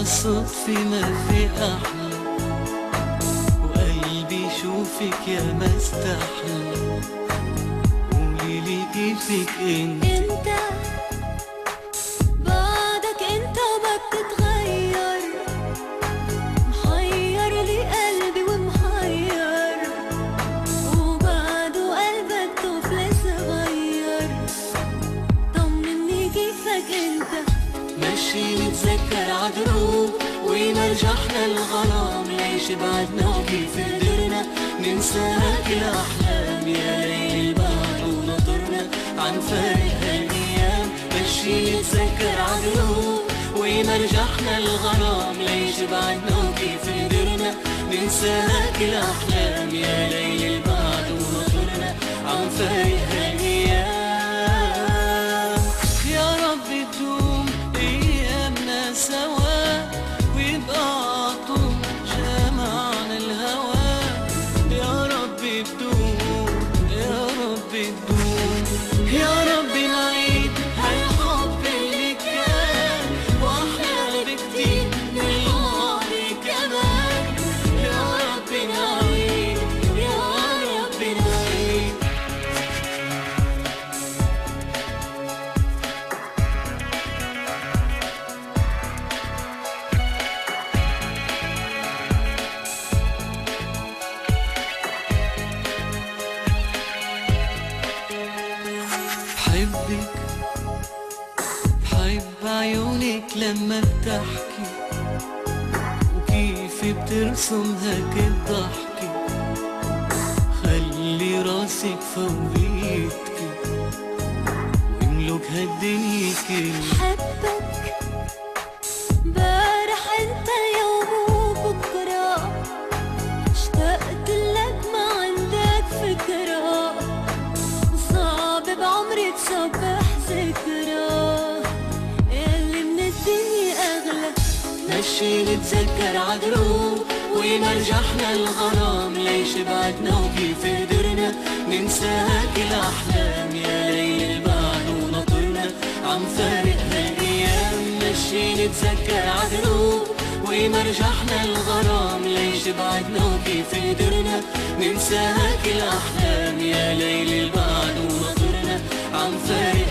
عالصدف ما في أحلى، وقلبي يشوفك يا ما استحلى. قوليلي كيفك انت بعدك انت وما بتتغير، محير لي قلبي ومحير، وبعده قلبك طفل صغير. طمني كيفك انت، ماشي نتذكر عدروب ويمرجحنا الغرام. ليش بعدنا وكيف قدرنا ننسى هاك الأحلام؟ يا ليل البعد ونطرنا عن فارق هالأيام. ماشي نتذكر عدروب ويمرجحنا الغرام. ليش بعدنا وكيف قدرنا ننسى هاك الأحلام؟ يا ليل البعد ونطرنا عن فارق هالأيام. يا رب تدوم أيامنا سوا، ويبقى عطول جمعنا الهوى. يا رب تدوم، يا رب تدوم، يا رب نعيد هالحب اللي كان، وأحلى بكتير من الماضي كمان. يا رب نعيد، يا رب نعيد. بحبك، بحب عيونك لما بتحكي، وكيف بترسم هاك الضحكة. خلي راسك فوقيتكي واملك هالدنيا كلها. بحبك بارح انت يوم وبكرة، اشتقت لك ما عندك فكرة، وصعب بعمري تصبح ذكرى اللي من الدنيا أغلى. ماشي نتذكر عدروب ويمرجحنا الغرام. ليش بعدنا وكيف قدرنا ننسى هاك الأحلام؟ يا ليل البعد ونطرنا عم فارق هالأيام. ماشي نتذكر عدروب ويمرجحنا الغرام. ليش بعدنا وكيف قدرنا ننسى هاك الأحلام؟ يا ليل البعد ونطرنا عم فارق